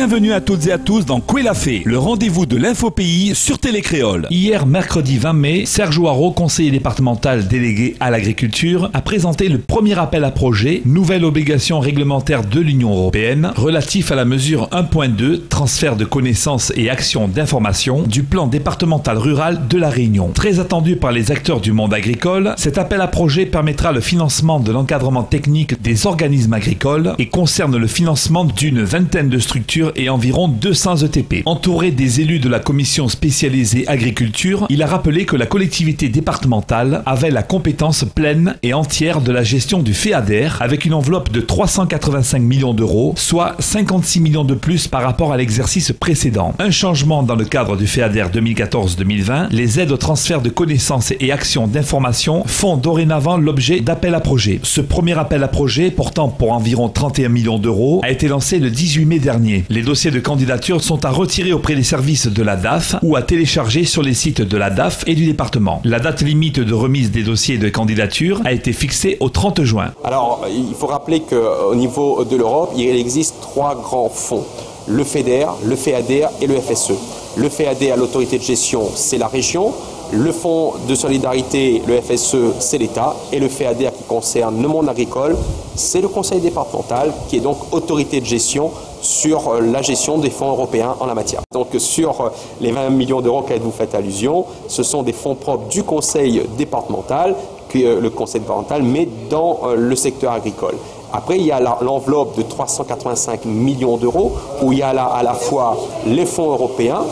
Bienvenue à toutes et à tous dans Koué la Fée, le rendez-vous de l'infopays sur Télé Créole. Hier, mercredi 20 mai, Serge Ouaro, conseiller départemental délégué à l'agriculture, a présenté le premier appel à projet, nouvelle obligation réglementaire de l'Union européenne, relatif à la mesure 1.2, transfert de connaissances et actions d'information du plan départemental rural de la Réunion. Très attendu par les acteurs du monde agricole, cet appel à projet permettra le financement de l'encadrement technique des organismes agricoles et concerne le financement d'une vingtaine de structures et environ 200 ETP. Entouré des élus de la commission spécialisée agriculture, il a rappelé que la collectivité départementale avait la compétence pleine et entière de la gestion du FEADER avec une enveloppe de 385 millions d'euros, soit 56 millions de plus par rapport à l'exercice précédent. Un changement dans le cadre du FEADER 2014-2020, les aides au transfert de connaissances et actions d'information font dorénavant l'objet d'appels à projets. Ce premier appel à projet, portant pour environ 31 millions d'euros, a été lancé le 18 mai dernier. Les dossiers de candidature sont à retirer auprès des services de la DAF ou à télécharger sur les sites de la DAF et du département. La date limite de remise des dossiers de candidature a été fixée au 30 juin. Alors, il faut rappeler qu'au niveau de l'Europe, il existe 3 grands fonds. Le FEDER, le FEADER et le FSE. Le FEADER, l'autorité de gestion, c'est la région. Le fonds de solidarité, le FSE, c'est l'État. Et le FEADER qui concerne le monde agricole, c'est le conseil départemental qui est donc autorité de gestion sur la gestion des fonds européens en la matière. Donc sur les 20 millions d'euros auxquels vous faites allusion, ce sont des fonds propres du conseil départemental que le conseil départemental met dans le secteur agricole. Après, il y a l'enveloppe de 385 millions d'euros où il y a à la fois les fonds européens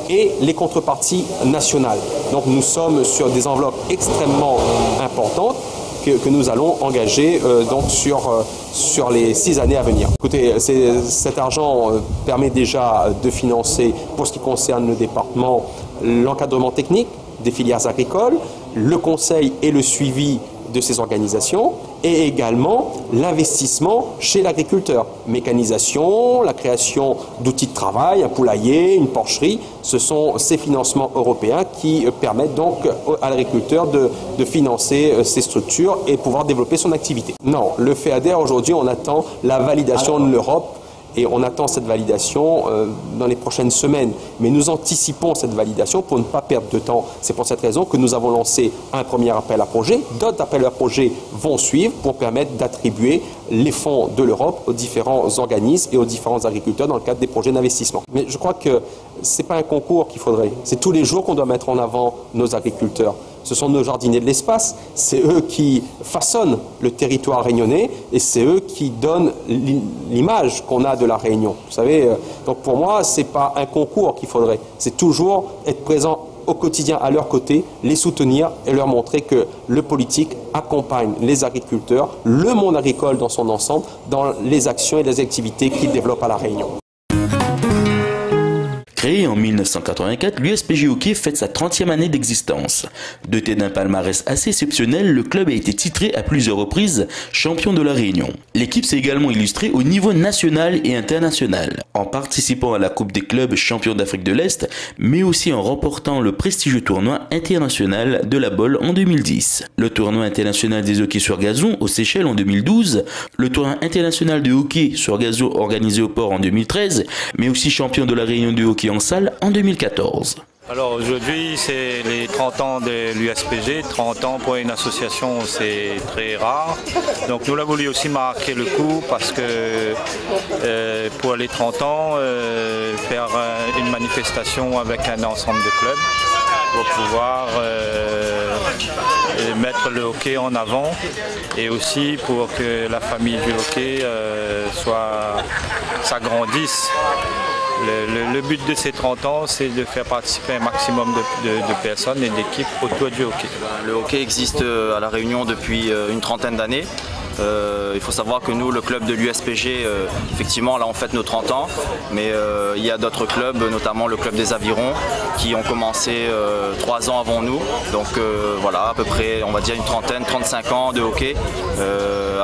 et les contreparties nationales. Donc nous sommes sur des enveloppes extrêmement importantes que nous allons engager donc sur les 6 années à venir. Écoutez, cet argent permet déjà de financer, pour ce qui concerne le département, l'encadrement technique des filières agricoles, le conseil et le suivi de ces organisations et également l'investissement chez l'agriculteur. Mécanisation, la création d'outils de travail, un poulailler, une porcherie, ce sont ces financements européens qui permettent donc à l'agriculteur de financer ces structures et pouvoir développer son activité. Non, le FEADER aujourd'hui on attend la validation de l'Europe. Et on attend cette validation dans les prochaines semaines. Mais nous anticipons cette validation pour ne pas perdre de temps. C'est pour cette raison que nous avons lancé un premier appel à projet. D'autres appels à projet vont suivre pour permettre d'attribuer les fonds de l'Europe aux différents organismes et aux différents agriculteurs dans le cadre des projets d'investissement. Mais je crois que ce n'est pas un concours qu'il faudrait. C'est tous les jours qu'on doit mettre en avant nos agriculteurs. Ce sont nos jardiniers de l'espace, c'est eux qui façonnent le territoire réunionnais et c'est eux qui donnent l'image qu'on a de la Réunion. Vous savez, donc pour moi, ce n'est pas un concours qu'il faudrait, c'est toujours être présent au quotidien à leur côté, les soutenir et leur montrer que le politique accompagne les agriculteurs, le monde agricole dans son ensemble, dans les actions et les activités qu'ils développent à la Réunion. Créé en 1984, l'USPG Hockey fête sa 30e année d'existence. Doté d'un palmarès assez exceptionnel, le club a été titré à plusieurs reprises champion de la Réunion. L'équipe s'est également illustrée au niveau national et international, en participant à la Coupe des clubs champions d'Afrique de l'Est, mais aussi en remportant le prestigieux tournoi international de la Bolle en 2010. Le tournoi international des hockey sur gazon aux Seychelles en 2012, le tournoi international de hockey sur gazon organisé au port en 2013, mais aussi champion de la Réunion de hockey en salle en 2014. Alors aujourd'hui c'est les 30 ans de l'USPG, 30 ans pour une association c'est très rare. Donc nous l'avons voulu aussi marquer le coup parce que pour les 30 ans, faire une manifestation avec un ensemble de clubs pour pouvoir mettre le hockey en avant et aussi pour que la famille du hockey s'agrandisse. Le but de ces 30 ans, c'est de faire participer un maximum de personnes et d'équipes autour du hockey. Le hockey existe à La Réunion depuis une trentaine d'années. Il faut savoir que nous, le club de l'USPG, effectivement, là on fête nos 30 ans, mais il y a d'autres clubs, notamment le club des Avirons, qui ont commencé 3 ans avant nous. Donc voilà, à peu près, on va dire une trentaine, 35 ans de hockey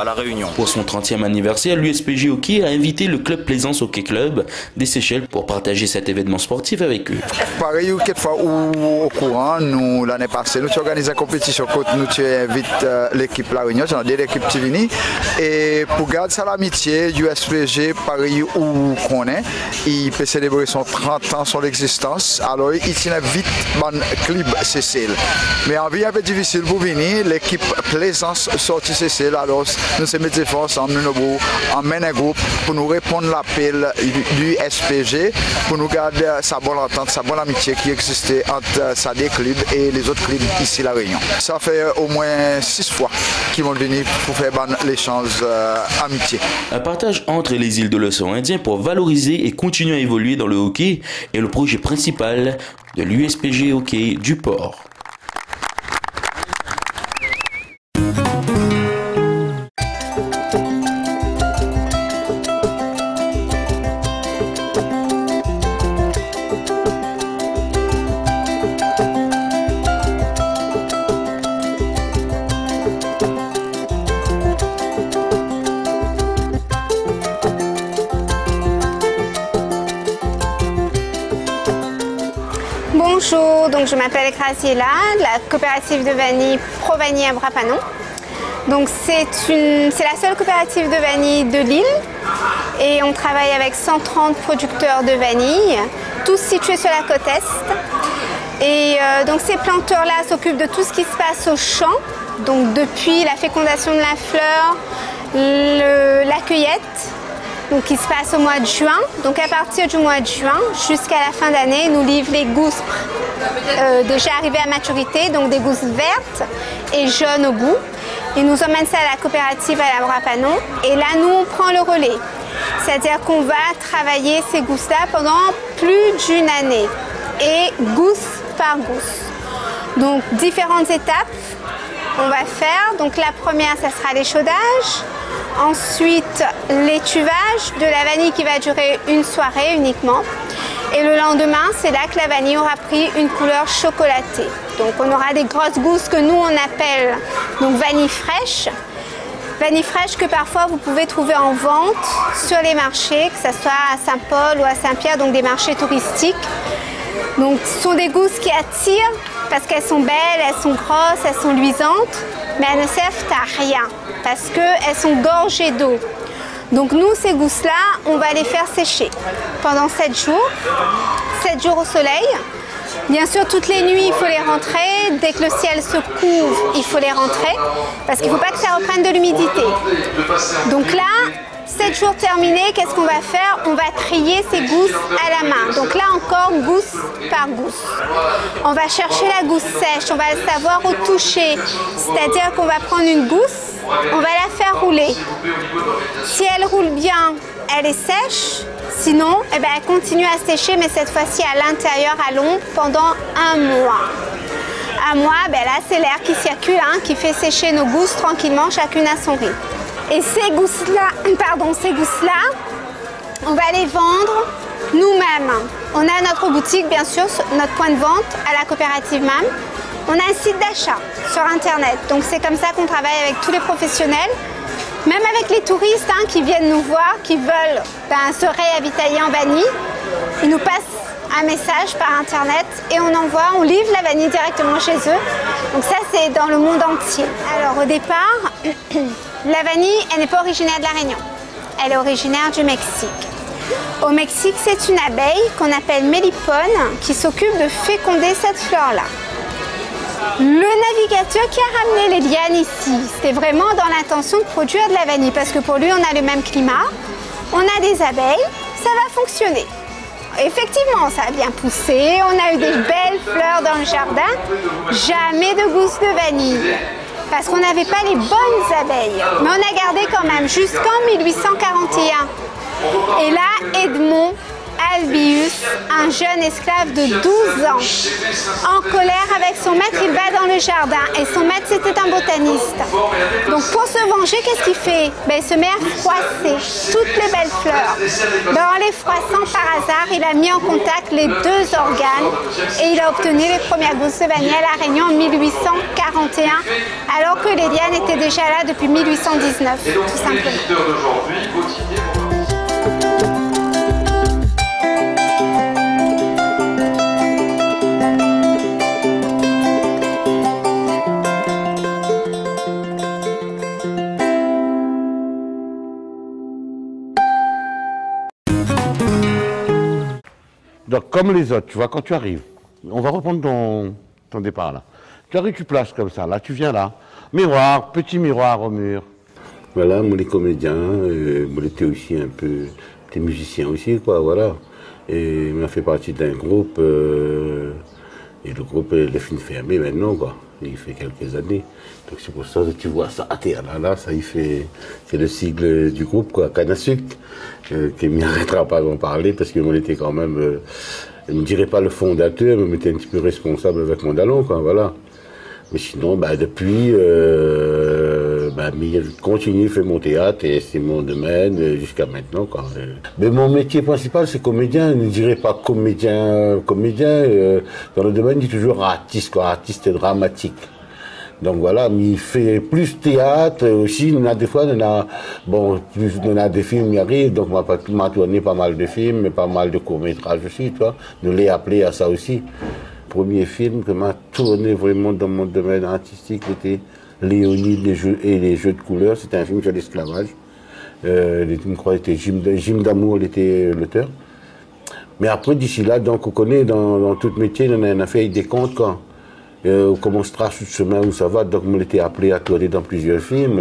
à La Réunion. Pour son 30e anniversaire, l'USPG Hockey a invité le club Plaisance Hockey Club des Seychelles pour partager cet événement sportif avec eux. Pareil, quelquefois au courant, nous l'année passée, nous avons organisé une compétition, nous avons invité l'équipe La Réunion, c'est une équipe qui vient. venir et pour garder ça l'amitié, USPG, pareil où qu'on est, il peut célébrer son 30 ans, son existence. Alors il tient vite mon club Cécile. Mais en vie un peu difficile pour venir, l'équipe Plaisance sortie Cécile. Alors nous sommes mis force en un groupe pour nous répondre à l'appel du SPG, pour nous garder sa bonne entente, sa bonne amitié qui existait entre sa des clubs et les autres clubs ici à La Réunion. Ça fait au moins 6 fois qu'ils vont venir pour faire l'échange amitié. Un partage entre les îles de l'océan Indien pour valoriser et continuer à évoluer dans le hockey est le projet principal de l'USPG Hockey du Port. Bonjour, donc je m'appelle Graciela, de la coopérative de vanille Pro Vanille à Bras-Panon. Donc c'est la seule coopérative de vanille de l'île et on travaille avec 130 producteurs de vanille, tous situés sur la côte est. Et donc ces planteurs-là s'occupent de tout ce qui se passe au champ, donc depuis la fécondation de la fleur, la cueillette, donc qui se passe au mois de juin. Donc à partir du mois de juin jusqu'à la fin d'année, nous livrent les gousses déjà arrivées à maturité, donc des gousses vertes et jaunes au bout. Ils nous emmènent ça à la coopérative à la Bras-Panon et là nous on prend le relais. C'est-à-dire qu'on va travailler ces gousses-là pendant plus d'une année et gousse par gousse. Donc différentes étapes on va faire. Donc la première, ça sera l'échaudage. Ensuite, l'étuvage de la vanille qui va durer une soirée uniquement. Et le lendemain, c'est là que la vanille aura pris une couleur chocolatée. Donc on aura des grosses gousses que nous on appelle donc vanille fraîche. Vanille fraîche que parfois vous pouvez trouver en vente sur les marchés, que ce soit à Saint-Paul ou à Saint-Pierre, donc des marchés touristiques. Donc ce sont des gousses qui attirent parce qu'elles sont belles, elles sont grosses, elles sont luisantes, mais elles ne servent à rien parce qu'elles sont gorgées d'eau. Donc nous, ces gousses-là, on va les faire sécher pendant 7 jours, 7 jours au soleil. Bien sûr, toutes les nuits, il faut les rentrer. Dès que le ciel se couvre, il faut les rentrer parce qu'il ne faut pas que ça reprenne de l'humidité. Donc là, 7 jours terminés, qu'est-ce qu'on va faire? On va trier ces gousses à la main. Donc là encore, gousse par gousse. On va chercher la gousse sèche, on va le savoir au toucher. C'est-à-dire qu'on va prendre une gousse, on va la faire rouler. Si elle roule bien, elle est sèche. Sinon, eh ben, elle continue à sécher, mais cette fois-ci à l'intérieur, à l'ombre, pendant 1 mois. 1 mois, ben là, c'est l'air qui circule, qui fait sécher nos gousses tranquillement, chacune à son rythme. Et ces gousses-là, on va les vendre nous-mêmes. On a notre boutique, bien sûr, notre point de vente à la coopérative MAM. On a un site d'achat sur Internet. Donc c'est comme ça qu'on travaille avec tous les professionnels, même avec les touristes qui viennent nous voir, qui veulent se réavitailler en vanille. Ils nous passent un message par Internet et on livre la vanille directement chez eux. Donc ça, c'est dans le monde entier. Alors au départ, la vanille, elle n'est pas originaire de la Réunion. Elle est originaire du Mexique. Au Mexique, c'est une abeille qu'on appelle mélipone qui s'occupe de féconder cette fleur-là. Le navigateur qui a ramené les lianes ici, c'était vraiment dans l'intention de produire de la vanille parce que pour lui, on a le même climat, on a des abeilles, ça va fonctionner. Effectivement, ça a bien poussé, on a eu des belles fleurs dans le jardin, jamais de gousse de vanille. Parce qu'on n'avait pas les bonnes abeilles. Mais on a gardé quand même jusqu'en 1841. Et là, Edmond Albius, un jeune esclave de 12 ans, en colère avec son maître, il va dans le jardin. Et son maître, c'était un botaniste. Donc pour se venger, qu'est-ce qu'il fait? Il se met à froisser toutes les belles fleurs. En les froissant par hasard, il a mis en contact les 2 organes et il a obtenu les premières gousses de vanille à La Réunion en 1841, alors que les lianes étaient déjà là depuis 1819, tout simplement. Donc comme les autres, tu vois, quand tu arrives, on va reprendre ton départ là. Tu arrives, tu places comme ça, là tu viens là. Miroir, petit miroir au mur. Voilà, moi les comédiens, moi j'étais aussi un peu, t'es musicien aussi quoi, voilà. Et il m'a fait partie d'un groupe, et le groupe est fin fermé maintenant quoi. Il fait quelques années. Donc c'est pour ça que tu vois ça à terre là, ça il fait, c'est le sigle du groupe quoi, Canasuc, qui m'y arrêtera pas d'en parler parce que moi était quand même, je ne dirais pas le fondateur, mais j'étais un petit peu responsable avec mon dalon quoi, voilà. Mais sinon, depuis, je continue, je fais mon théâtre et c'est mon domaine jusqu'à maintenant. Quoi. Mais mon métier principal, c'est comédien. Je ne dirais pas comédien. Dans le domaine, je dis toujours artiste, quoi, artiste dramatique. Donc voilà, mais il fait plus théâtre aussi. On a des fois, on a des films qui arrivent, donc on m'a tourné pas mal de films, mais pas mal de courts-métrages aussi, tu vois. Je l'ai appelé à ça aussi. Premier film que m'a tourné vraiment dans mon domaine artistique était Léonide les jeux de couleurs. C'était un film sur l'esclavage. Je crois que c'était Jim Damour, il était l'auteur. Mais après, d'ici là, donc on connaît dans tout métier, on a fait des comptes quand on commence à tracer le chemin où ça va. Donc on était appelé à tourner dans plusieurs films.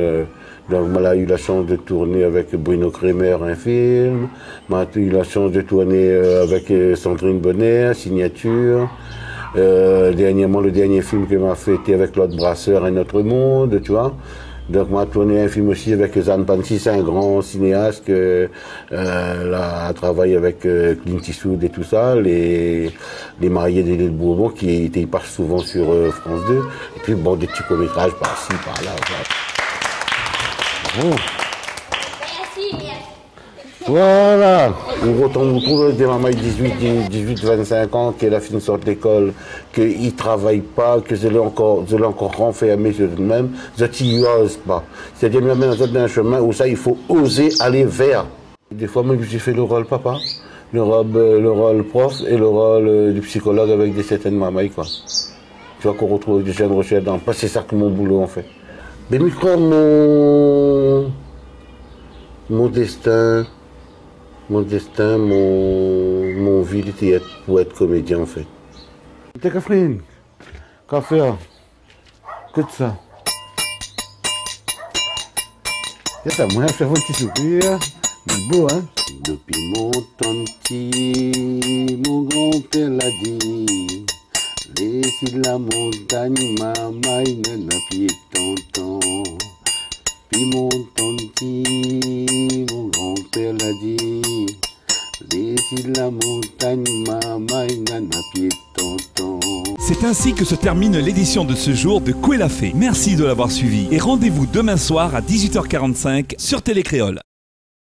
Donc on a eu la chance de tourner avec Bruno Kremer un film. On a eu la chance de tourner avec Sandrine Bonner, Signature. Dernièrement, le dernier film que m'a fait était avec Claude Brasseur, Un autre monde, tu vois. Donc, m'a tourné un film aussi avec Zan Pansy, c'est un grand cinéaste qui a travaillé avec Clint Eastwood et tout ça, les mariés de l'île Bourbon, qui passent souvent sur France 2. Et puis, bon, des petits courts-métrages par-ci, par-là. Bon. Voilà, on retrouve des mamans 18-25 ans qui la fin sortent d'école, qu'ils ne travaillent pas, que je l'ai encore renfermé sur eux-mêmes, je n'y ose pas. C'est-à-dire que je suis dans un chemin où ça, il faut oser aller vers. Des fois, même j'ai fait le rôle papa, le rôle prof et le rôle du psychologue avec des certaines mamans, quoi. Tu vois qu'on retrouve des jeunes recherches dans pas, c'est ça que mon boulot en fait. Mais mon destin, mon vie était pour être comédien en fait. T'es Catherine, café, écoute ça. T'as moyen de faire un petit soupir, c'est beau hein. Depuis mon tanti, mon grand-père l'a dit, laissez la montagne, maman, il n'a pied tonton. Puis mon tanti, mon grand-père l'a dit, laissez la montagne, maman, il n'a pied tonton. C'est ainsi que se termine l'édition de ce jour de Koué la Fée. Merci de l'avoir suivi et rendez-vous demain soir à 18h45 sur Télé Créole.